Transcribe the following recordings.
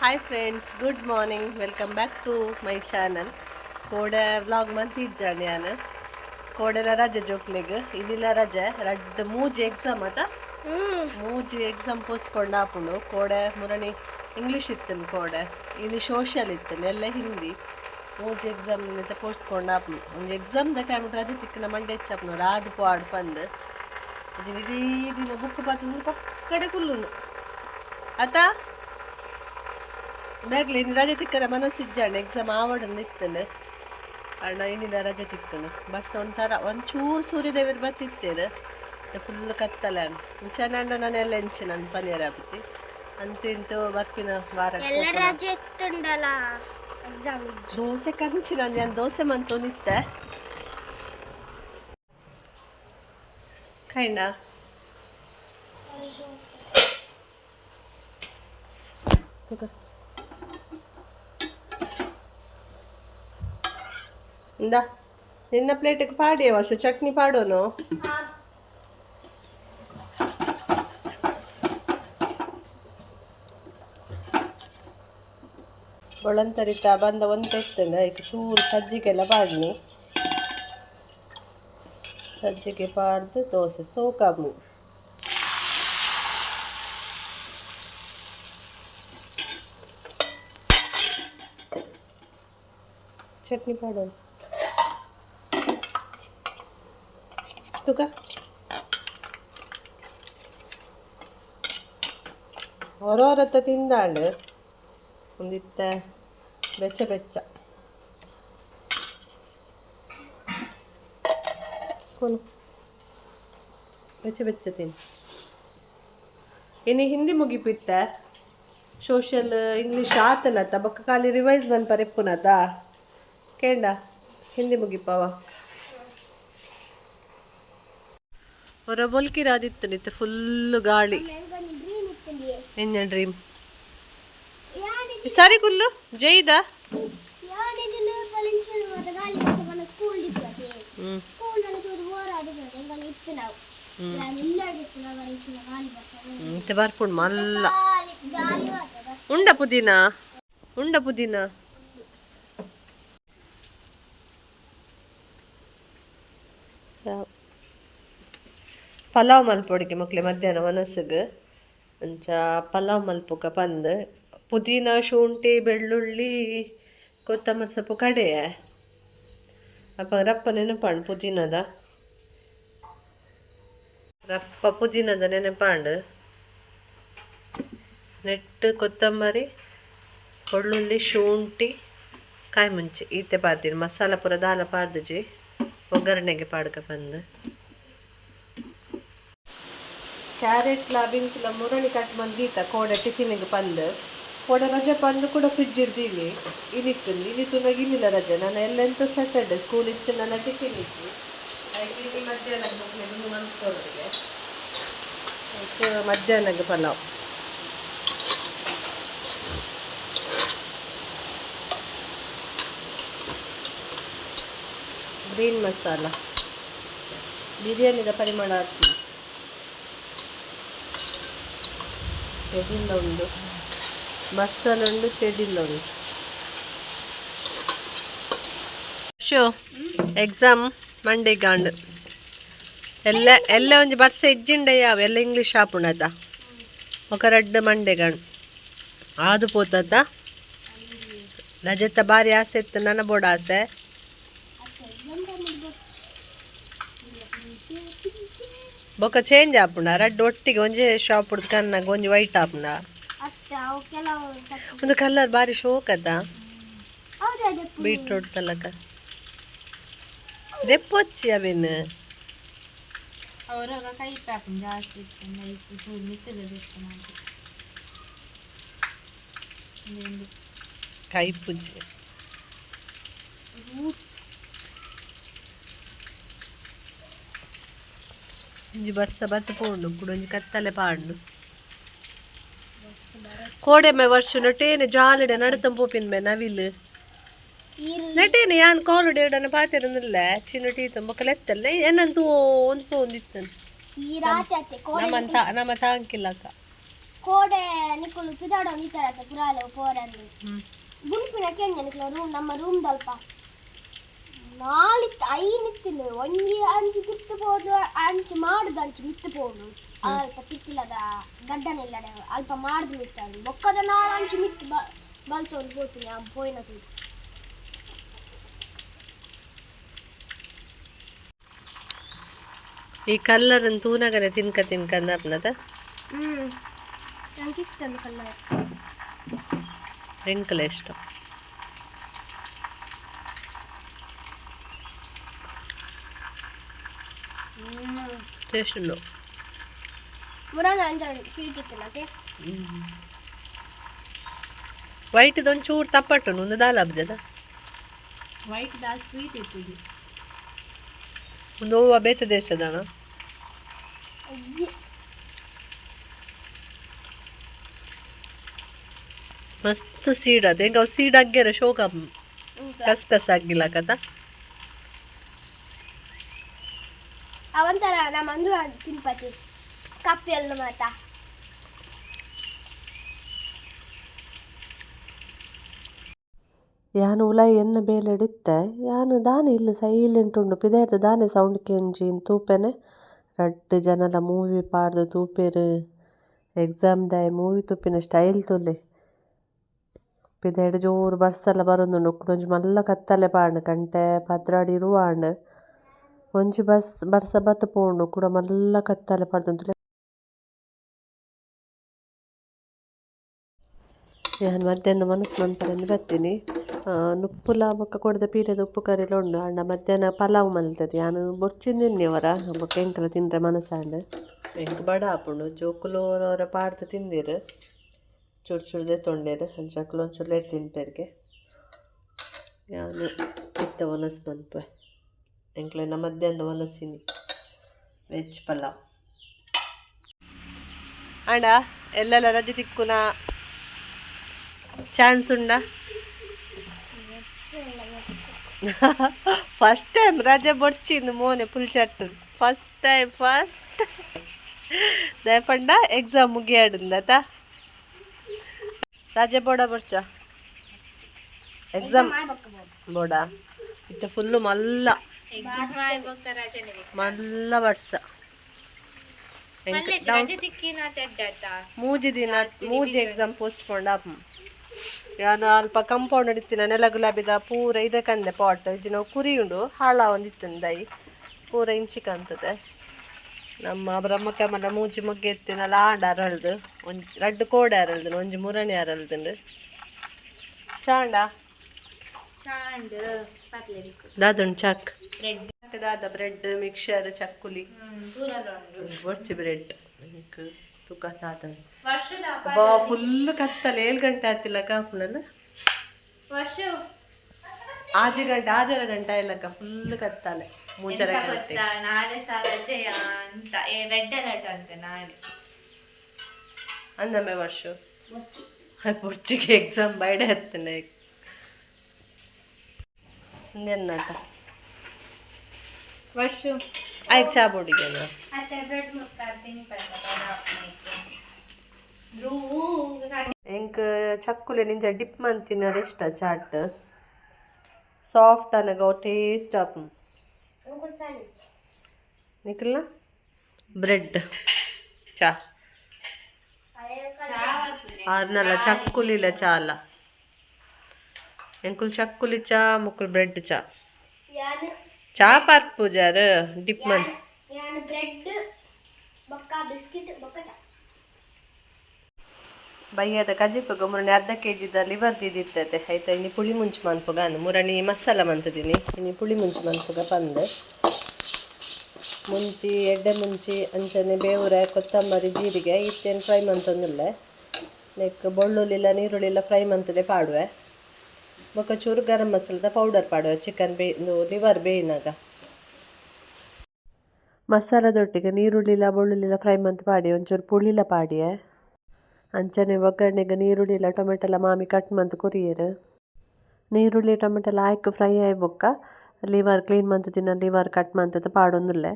Hi friends, good morning. Welcome back to my channel. ಕೋಡೆ vlog ಮಂತಿಜ್ಜಾನೆ ನಾನು ಕೋಡೆಲ ರಜೆ ಜೋಕ್ಲೆಗ್ ಇದಿಲ್ಲ ರಜೆ ರಡ್ಡ್ ಮೂಜಿ ಎಕ್ಸಾಮ್ ಅದ ಮೂಜಿ ಎಕ್ಸಾಮ್ ಪೋಸ್ಟ್ಪೋಂಡ್ ಆಪುಂಡು. ಕೋಡೆ ಮುರಣಿ ಇಂಗ್ಲೀಷ್ ಇತ್ತನು, ಕೋಡೆ ಇದು ಸೋಷಿಯಲ್ ಇತ್ತನು, ಎಲ್ಲ ಹಿಂದಿ. ಮೂಜಿ ಎಕ್ಸಾಮ್ ಪೋಸ್ಟ್ಪೋಂಡ್ ಆಪುಂಡು. ಒಂದು ಎಕ್ಸಾಮ್ದ ಟೈಮ್ ರಜೆ ತಿಕ್ಕನ ಮಂಡೆ ಹೆಚ್ಚಾಪುನು ರಾದು ಪಾಡು ಪಂದು ಇದು ಇಡೀ ದಿನ ಬುಕ್ ಪಾತ್ರ ಪಕ್ಕಡೆ ಕುಲ್ಲುನು ಆತ ಬ್ಯಾಗ್ಲಿ ಇನ್ನು ರಜೆ ತಿಕ್ಕನ ಮನಸ್ಸಿಜ್ಜಾಂಡು ಎಕ್ಸಾಮ್ ಆವಡನ್ನು ಇತ್ತನು ಅಣ್ಣ ಇನ್ನಿದ ರಜೆ ತಿಕ್ಕನು. ಬಸ್ ಒಂಥರ ಒಂಚೂರು ಸೂರ್ಯದೇವರು ಬರ್ತಿತ್ತೇನು ಫುಲ್ ಕತ್ತಲೆ ಚೆನ್ನಣ್ಣ ನಾನೆಲ್ಲ ಎಂಚು ನನ್ನ ಪನಿಯರ್ ಆಪತಿ ಅಂತೂ ಇಂತೂ ಬರ್ಪಿನ ವಾರ ದೋಸೆ ಕಂಚಿ ನಾನು ದೋಸೆ ಮಂತು ನಿತ್ತೆ ಕೈಂಡ ಇಂದ ನಿನ್ನ ಪ್ಲೇಟಿಗೆ ಪಾಡಿ ವರ್ಷ ಚಟ್ನಿ ಪಾಡೋನು. ಒಳಂತರಿತ ಬಂದ ಒಂದು ತೆಗ್ತಂಡ ಈಗ ಚೂರು ಸಜ್ಜಿಗೆಲ್ಲ ಪಾಡ್ನಿ. ಸಜ್ಜಿಗೆ ಪಾಡ್ದು ದೋಸೆ ಸೋಕಾಬು ಚಟ್ನಿ ಪಾಡೋನು ತುಕ ಹೊರತ್ತ ತಿಂದಾಂಡು ಒಂದಿತ್ತ ಬೆಚ್ಚ ಬೆಚ್ಚ ಕೊನು ಬೆಚ್ಚ ಬೆಚ್ಚ ತಿನ್ನು. ಇನ್ನು ಹಿಂದಿ ಮುಗಿಪಿತ್ತ ಸೋಷಿಯಲ್ ಇಂಗ್ಲೀಷ್ ಆತನತ್ತ ಬೊಕ್ಕ ಖಾಲಿ ರಿವೈಸ್ ಮನ್ ಪರೆಪ್ಪುನದ ಕೇಂಡ ಹಿಂದಿ ಮುಗಿಪವ ಹೊರ ಬೊಲ್ಕಿರಾದಿತ್ತು ನಿತ್ತು ಫುಲ್ಲು ಗಾಳಿ. ನಿನ್ನ ಡ್ರೀಮ್ ಸರಿ ಕುಲ್ಲು ಜೈದ ಬರ್ಪುಂಡು ಮಲ್ಲ ಉಂಡ ಪುದೀನ ಉಂಡ ಪುದೀನ ಪಲಾವ್ ಮಲ್ಪೊಡಿಗೆ ಮಕ್ಳೆ ಮಧ್ಯಾಹ್ನ ಮನಸ್ಸಿಗೆ ಅಂಚ ಪಲಾವ್ ಮಲ್ಪುಗ ಪಂದು ಪುದೀನ ಶುಂಠಿ ಬೆಳ್ಳುಳ್ಳಿ ಕೊತ್ತಂಬರಿ ಸೊಪ್ಪು ಕಡೆಯ ಅಪ್ಪ ರಪ್ಪ ನೆನಪಾಂಡು ಪುದೀನದ ರಪ್ಪ ಪುದೀನದ ನೆನಪಾಂಡು ನೆಟ್ಟು ಕೊತ್ತಂಬರಿ ಬೆಳ್ಳುಳ್ಳಿ ಶುಂಠಿ ಕಾಯಿ ಮುಂಚಿ ಈತೆ ಪಾಡ್ತೀನಿ ಮಸಾಲ ಪೂರ ದಾಲ ಪಾಡ್ದಜಿ ಒಗ್ಗರಣೆಗೆ ಪಾಡ್ಕ ಬಂದು ಕ್ಯಾರೆಟ್ಲ ಬೀನ್ಸ್ಲ ಮುರಣಿ ಕಟ್ ಮಂದೀತ ಕೋಡೆ ಟಿಫಿನಿಗೆ ಪಂದು ಕೋಡೆ ರಜೆ ಪಂದು ಕೂಡ ಫ್ರಿಡ್ಜ್ ಇಡ್ದೀನಿ ಇನಿತ್ತು ನನಗೆ ಇನ್ನಿಲ್ಲ ರಜೆ ನಾನು ಎಲ್ಲೆಂತ ಸ್ಯಾಟರ್ಡೆ ಸ್ಕೂಲ್ ಇತ್ತು ನನ್ನ ಟಿಫಿನ್ ಇತ್ತು ಇಲ್ಲಿ ಮಧ್ಯಾಹ್ನ ಮಂತ್ವರೆಗೆ ಮಧ್ಯಾಹ್ನಕ್ಕೆ ಪಲಾವ್ ಗ್ರೀನ್ ಮಸಾಲ ಬಿರಿಯಾನಿದ ಪರಿಮಳ ಆಗ್ತದೆ. ತೆಡಿಲ್ಲ ಉಂಡು ಮಸಾಲ ಉಂಡು ತೆಡಿಲ್ಲ ಉಂಡು. ಶೋ ಎಕ್ಸಾಮ್ ಮಂಡೆಗಾಂಡು ಎಲ್ಲ ಎಲ್ಲ ಒಂಜಿ ಬರ್ಸ ಇಜ್ಜಿಂಡೆ ಯಾವ ಎಲ್ಲ ಇಂಗ್ಲೀಷ್ ಆಪುಣದ ఒక ರಡ್ಡು ಮಂಡೆಗಾಂಡು ಆದು ಪೋತದ ರಜೆತ್ತ ಬಾರಿ ಆಸೆ ಇತ್ತು ನನ್ನ ಬೋಡ ಆಸೆ ಬೊಕ್ಕ ಚೇಂಜ್ ಆಪುಂಡ ರಡ್ಡು ಒಟ್ಟಿಗೆ ಒಂಜಿ ಶಾಪ್ ಉಡ್ದು ಕನ್ನಾಗ ಒಂಜಿ ವೈಟ್ ಆಪುಂಡ ಒಂದು ಕಲರ್ ಬಾರಿ ಶೋಕ್ ಅದ ಬೀಟ್ರೂಟ್ ತಲಕ ದೆಪ್ಪೊಚ್ಚಿ ಅವೇನು ಕೈ ಪೂಜೆ ಒಂಜಿ ಬರ್ಸ ಬತ್ತ ಪೋಂಡು ಕೂಡ ಒಂಜಿ ಕತ್ತಲೆ ಪಾಂಡು ಕೋಡೆ ಮೇ ವರ್ಷ ನಟೇನೆ ಜಾಲಿಡೆ ನಡತಂ ಪೋಪಿನ ಮೇ ನವಿಲು ನಟೇನೆ ಯಾನ್ ಕಾಲು ಡೇಡನ ಪಾತಿರನಿಲ್ಲ ಚಿನ್ನ ಟೀ ತುಂಬಕಲೆತ್ತಲ್ಲ ಏನಂತೂ ಒಂದು ಒಂದಿತ್ತನು ನಮ್ಮ ತಾಂಕಿಲ್ಲಕ್ಕ ಕೋಡೆ ನಿಕ್ಕಲು ಪಿದಾಡೋ ನಿಂತಾರತ್ತೆ ಪುರಾಲೆ ಪೋರಲ್ಲಿ ಗುಂಪಿನ ಕೆಂಜ ನಿಕ್ಕಲು ನಮ್ಮ ರೂಮ್ ದಲ್ಪ ನಾಳಿತ್ತು ನಿತ್ತಿಲ್ಲ ಒಂಜಿ ಅಂಚು ತಿತ್ತು ಹೋದು ಅಂಚು ಮಾಡುದು ಅಂಚು ನಿತ್ತು ಹೋದು ಅಲ್ಪ ತಿತ್ತಿಲ್ಲದ ಗಡ್ಡನಿಲ್ಲಡೆ ಅಲ್ಪ ಮಾಡುದು ನಿತ್ತಾడు ಬೊಕ್ಕದ ನಾಳು ಅಂಚು ಮಿತ್ತು ಬಲ್ತೋದು ಹೋಗ್ತೀನಿ ಆ ಪೋಯಿನ ಈ ಕಲ್ಲರ್ ತೂನಗನೆ ತಿನ್ಕಂದ ಅಪ್ನದ ನಂಗೆ ಇಷ್ಟ ಕಲ್ಲರ್ ಹೆಂಕಲ ಇಷ್ಟ ಟೇಸ್ಟ್ ಉಂಡು ಮುರಾನ ಅಂಜಾಡಿ ಸ್ವೀಟ್ ಇತ್ತು ವೈಟ್ ಒಂಚೂರು ತಪ್ಪಟ್ಟು ಒಂದು ದಾಲ್ ಹಬ್ಜದ ವೈಟ್ ದಾಲ್ ಸ್ವೀಟ್ ಇತ್ತು ಒಂದು ಹೂವು ಬೇತ ದೇಶದಣ ಮಸ್ತ್ ಸೀಡ್ ಅದ ಹೆಂಗ ಸೀಡ್ ಆಗ್ಯಾರ ಶೋಕ ಕಸ್ ಆಗಿಲ್ಲ ಕಥ ಅವಂತರ ನಮ್ಮ ಅಂದು ತಿನ್ಪತಿ ಕಪ್ಪಿ ಎಲ್ಲ ಮಾತ ಯಾನು ಉಲಾಯಿ ಎನ್ನ ಬೇಲೆಡಿತ್ತೆ ಯಾನು ದಾನೆ ಇಲ್ಲ ಸೈಲೆಂಟ್ ಉಂಡು ಪಿದಾಯ್ತು ದಾನೆ ಸೌಂಡ್ ಕೆಂಜಿ ತೂಪೆನೆ ರಡ್ಡ್ ಜನಲ ಮೂವಿ ಪಾಡ್ದು ತೂಪೇರು ಎಕ್ಸಾಮ್ ದಾಯ ಮೂವಿ ತೂಪಿನ ಸ್ಟೈಲ್ ತುಲೆ ಪಿದಾಯ್ಡು ಜೋರು ಬರ್ಸಲ್ಲ ಬರೋದುಂಡು ಒಂಜಿ ಮಲ್ಲ ಕತ್ತಲೆ ಪಾಂಡು ಕಂಟೆ ಪದ್ರಾಡಿರು ಆಂಡ್ ಒಂಜಿ ಬರ್ಸ ಬತ್ತು ಪೋಂಡು ಕೂಡ ಮಲ್ಲ ಕತ್ತಲೆ ಪಾಡ್ದು ನಾನು ಮಧ್ಯಾಹ್ನ ಮನಸ್ಸು ಮನ್ಪರನ್ನು ಬರ್ತೀನಿ ನುಪ್ಪುಲ ಬೊಕ್ಕ ಕೊಡದ ಪೀರೆದ ಉಪ್ಪು ಕರಿಲ ಉಂಡು ಅಂಡ ಮಧ್ಯಾಹ್ನ ಪಲಾವ್ ಮಲ್ತದೆ ನಾನು ಬೊಚ್ಚಿಂದಿನ್ನಿವರ ಬೊಕ್ಕ ಎಂಕಲ ತಿಂದ್ರೆ ಮನಸ್ಸಾಂಡು ಎಂಕ್ ಬಡ ಆಪುಂಡು ಜೋಕುಲೋರವರ ಪಾಡ್ದು ತಿಂದಿರು ಚೂರು ಚೂರ್ದೆ ತೊಂಡೇರು ಅಂಚಕ್ಲು ಒಂಚೂರು ಲೇಟ್ ತಿನ್ಪೇರ್ಗೆ ನಾನು ಇತ್ತ ಮನಸ್ಸು ಮನ್ಪೆ ಎಂಕ್ಲೆನ ಮಧ್ಯಾಹ್ನದ ಮನಸ್ಸಿನಿ ವೆಜ್ ಪಲಾವ್ ಅಣ್ಣ ಎಲ್ಲೆಲ್ಲ ರಜೆ ತಿಕ್ಕುನ ಚಾನ್ಸ್ ಉಂಡ ಫಸ್ಟ್ ಟೈಮ್ ರಜೆ ಬೊಡ್ಚಿಂದು ಮೋನೆ ಫುಲ್ ಚಟ್ಟು ಫಸ್ಟ್ ದಯಪಂಡ ಎಕ್ಸಾಮ್ ಮುಗಿಯಾಡುಂದತ ರಜೆ ಬೋಡ ಬೊಡ್ಚ ಎಕ್ಸಾಮ್ ಬೋಡ ಇತ್ತ ಫುಲ್ಲು ಮಲ್ಲ ವರ್ಷ ಮೂಜಿ ಎಕ್ಸಾಮ್ ಪೋಸ್ಟ್ಪೋಂಡ್ ಆಪ್ ಯಾನು ಅಲ್ಪ ಕಂಪೌಂಡ್ ಇತ್ತಿನ ನೆಲ ಗುಲಾಬಿದ ಪೂರ ಇದಕ್ಕಂದೆ ಪಾಟ್ ಇಜ್ಜಿ ನಾವು ಕುರಿ ಉಂಡು ಹಾಳ ಒಂದಿತ್ತಂದ ದೈ ಪೂರ ಇಂಚಿಕಂತದೆ ನಮ್ಮ ಬ್ರಹ್ಮಕಮಲ ಮೂಜಿ ಮೊಗ್ಗೆ ಎತ್ತಿನಲ್ಲ ಆಂಡ ಅರಳ್ದು ಒಂಜಿ ರಡ್ಡು ಕೋಡೆ ಅರಳ್ದು ಒಂಜಿ ಮುರಣಿ ಅರಳ್ದುಂಡು ಚಾಂಡ ದಾದುಂಡು ಚಕ್ ದಾದ ಬ್ರೆಡ್ ಮಿಕ್ಸರ್ ಚಕ್ಕುಲಿ ಬೊಚ್ಚಿ ಬ್ರೆಡ್ ತುಕ ದಾದ ಬಾ ಫುಲ್ ಕತ್ತಲೆ 7 ಗಂಟೆ ಆತಿಲ್ಲ ಕಾಪುನಲ್ಲ ಆಜರ ಗಂಟೆ ಇಲ್ಲಕ್ಕ ಫುಲ್ ಕತ್ತಲೆ ಮೂಚರ ಗಂಟೆ ಅಂದಮ್ಮೆ ವರ್ಷ ಬೊಚ್ಚಿಗೆ ಎಕ್ಸಾಮ್ ಬೈಡೆ ಹತ್ತನೆ ಎನ್ನಾತ ವರ್ಷ ಆಯ್ತು ಚಾ ಬೋಡಿಗೆ ಎಂಕ್ ಚಕ್ಕುಲೆ ನಿಂಜ ಡಿಪ್ ಮಂತಿನ ಇಷ್ಟ ಚಾಟ್ ಸಾಫ್ಟ್ ಅನಗ ಟೇಸ್ಟ್ ಆಪ್ ನಿಕಲ್ನ ಬ್ರೆಡ್ ಚಾ ಆರ್ನಲ್ಲ ಚಕ್ಕುಲಿಲ ಚಾ ಅಲ್ಲ ಎಂಕುಲ್ ಚಕ್ಕುಲಿ ಚಾ ಮುಕ್ಕುಲ್ ಬ್ರೆಡ್ ಚಾ ಚಾ ಪಾರ್ಕ್ ಪೂಜಾರ್ ಡಿಪ್ ಮನ್ ಬಯ್ಯದ ಕಜಿಪಗ ಮುರಣಿ ಅರ್ಧ ಕೆಜಿದ ಲಿವರ್ ದಿದಿತ್ತತೆ ಆಯ್ತಾ ಇನ್ನು ಪುಳಿ ಮುಂಚು ಮನ್ಪುಗ ಅಂದು ಮುರಣಿ ಮಸಾಲ ಮಂತದಿನಿ ಇನ್ನು ಪುಳಿ ಮುಂಚು ಮನ್ಪುಗ ಪಂದು ಮುಂಚಿ ಎಡ್ಡೆ ಮುಂಚಿ ಅಂಚನೆ ಬೇವುರೆ ಕೊತ್ತಂಬರಿ ಜೀರಿಗೆ ಇತ್ತೇನು ಫ್ರೈ ಮಂತಂದಿಲ್ಲ ನೆಕ್ ಬೆಳ್ಳುಳ್ಳಿಲ್ಲ ನೀರುಳ್ಳಿಲ್ಲ ಫ್ರೈ ಮಂತದೆ ಪಾಡುವೆ ಬೊಕ್ಕ ಚೂರು ಗರಂ ಮಸಾಲದ ಪೌಡರ್ ಪಾಡುವೆ ಚಿಕನ್ ಲಿವರ್ ಬೇಯಿನಾಗ ಮಸಾಲದೊಟ್ಟಿಗೆ ನೀರುಳ್ಳಿಲ್ಲ ಬೆಳ್ಳುಳ್ಳಿಲ್ಲ ಫ್ರೈ ಮಂತ್ ಪಾಡಿ ಒಂಚೂರು ಪುಳಿಲ ಪಾಡಿಯೆ ಅಂಚನೆ ಒಗ್ಗರಣೆಗೆ ನೀರುಳ್ಳಿಲ್ಲ ಟೊಮೆಟೊಲ ಮಾಮಿ ಕಟ್ ಮಂತ್ ಕೊರಿಯರು ನೀರುಳ್ಳಿ ಟೊಮೆಟೊಲ ಆಯ್ಕೆ ಫ್ರೈ ಆಯ್ ಬೊಕ್ಕ ಲಿವರ್ ಕ್ಲೀನ್ ಮಂತ್ ತಿನ್ನ ಲಿವರ್ ಕಟ್ ಮಂತದ ಪಾಡೊಂದುಲ್ಲೆ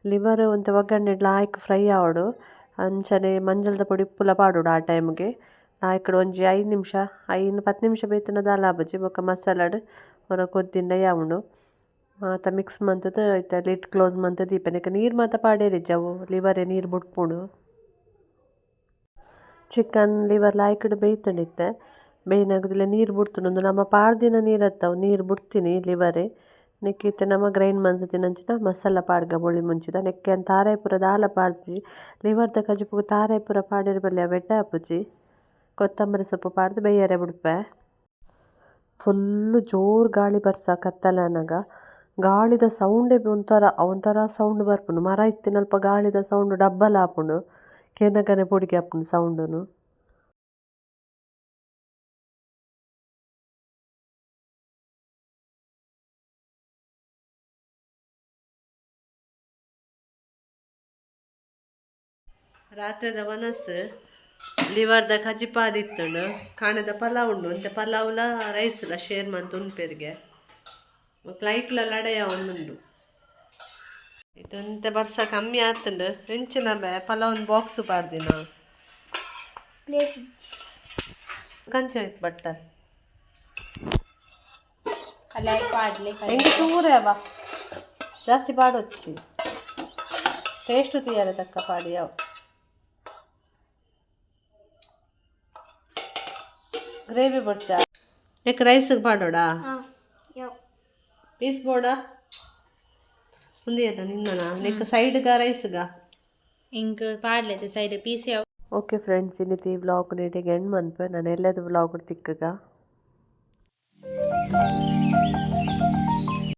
ಲಿವರ್ ಒಂತ ಒಗ್ಗರಣೆಡ್ಲ ಆಯ್ಕೆ ಫ್ರೈ ಆವಡು ಅಂಚನೆ ಮಂಜಳದ ಪೊಡಿ ಉಪ್ಪುಲ ಪಾಡೋಡು ಆ ಟೈಮ್ಗೆ ನಾ ಇಕ್ಕಡೆ ಒಂಜಿ 5-10 ನಿಮಿಷ ಬೇತನ ದಾಲ ಬಜ್ಜಿ ಬೊಕ್ಕ ಮಸಾಲಾಡ್ ಹೊರ ಕೊದ್ದಿಂಡ ಯಾವಣು ಮಾತ ಮಿಕ್ಸ್ ಮಂತದ ಐತ ಲಿಡ್ ಕ್ಲೋಸ್ ಮಂತ ದೀಪನೆ ನೀರು ಮಾತ ಪಾಡೇರಿ ಜವು ಲಿವರೇ ನೀರು ಬಿಟ್ಪುಂಡು ಚಿಕನ್ ಲಿವರ್ ಲಾಯ್ಕಡೆ ಬೇಯ್ತಂಡಿತ್ತೆ ಬೇಯ್ನಾಗುದಿಲ್ಲ ನೀರು ಬಿಡ್ತುಂಡು ನಮ್ಮ ಪಾಡ್ದಿನ ನೀರು ಹತ್ತವು ನೀರು ಬಿಡ್ತೀನಿ ಲಿವರೇ ನೆಕ್ಕಿತ್ತೆ ನಮ್ಮ ಗ್ರೈಂಡ್ ಮಂತದಿನಂಚಿನ ಮಸಾಲ ಪಾಡ್ಗ ಬೊಳಿ ಮುಂಚಿದ ನೆಕ್ಕೆ ತಾರಾಯ್ಪುರ ದಾಲ ಪಾಡ್ಜಿ ಲಿವರ್ದ ಕಜಿಪು ತಾರಾಯ್ಪುರ ಪಾಡೇರಿ ಬಲ್ಲಿ ಬೆಡ್ಡ ಹಾಪುಜಿ ಕೊತ್ತಂಬರಿ ಸೊಪ್ಪು ಪಾಡ್ದು ಬೇಯರೆ ಬಿಡ್ಪೆ ಫುಲ್ಲು ಜೋರು ಗಾಳಿ ಬರ್ಸ ಕತ್ತಲನಾಗ ಗಾಳಿದ ಸೌಂಡೇ ಒಂಥರ ಸೌಂಡ್ ಬರ್ಪುಂಡು ಮರ ಇತ್ತಿನಲ್ಪ ಗಾಳಿದ ಸೌಂಡ್ ಡಬ್ಬಲ್ ಹಾಪುಂಡು ಕೆನಗನೆ ಪೊಡಿಗೆ ಹಾಪುಂಡು ಸೌಂಡುನು ರಾತ್ರಿದ ಮನಸ್ಸು ಲಿವರ್ದ ಕಜಿಪಾದಿತ್ತುಂಡು ಕಾಣದ ಪಲಾವ್ ಉಂಡು ಅಂತೆ ಪಲಾವ್ಲ ರೈಸ್ಲ ಶೇರ್ ಮಂತ್ ಉಂಪೆರ್ಗೆ ಲೈಕ್ಲ ಲಡೆಯ ಒಂದುಂಡು ಇದಂತೆ ಬರ್ಸ ಕಮ್ಮಿ ಆತುಂಡು ಹೆಂಚಿನ ಪಲಾವ್ ಬಾಕ್ಸ್ ಪಾಡ್ದಿನ ಕಂಚ ಬಟ್ಟರ್ ಹೆಂಗೆ ಚೂರೇ ಬಾ ಜಾಸ್ತಿ ಪಾಡೊಚ್ಚಿ ಟೇಸ್ಟು ತೀಯರೆ ತಕ್ಕ ಪಾಡಿ ಯಾವ ಗ್ರೇವಿ ಬಡ್ಚ ನೆಕ್ ರೈಸ್ಗೆ ಪಾಡೋಡಾ ಪೀಸ್ ಬೋಡಾ ಮುಂದೆ ನಿನ್ನ ನೆಕ್ ಸೈಡ್ಗ ರೈಸ್ಗ ಇಂಕ್ ಪಾಡ್ಲೈತೆ ಸೈಡ್ ಪೀಸ್ ಯಾವ ಓಕೆ ಫ್ರೆಂಡ್ಸ್ ಇನ್ನಿತಿ ವ್ಲಾಗ್ ನೀಟಿಗೆ ಎಂಡ್ ಮಂತ್ವೆ ನಾನು ಎಲ್ಲದು ವ್ಲಾಗ್ ತಿಕ್ಕಗ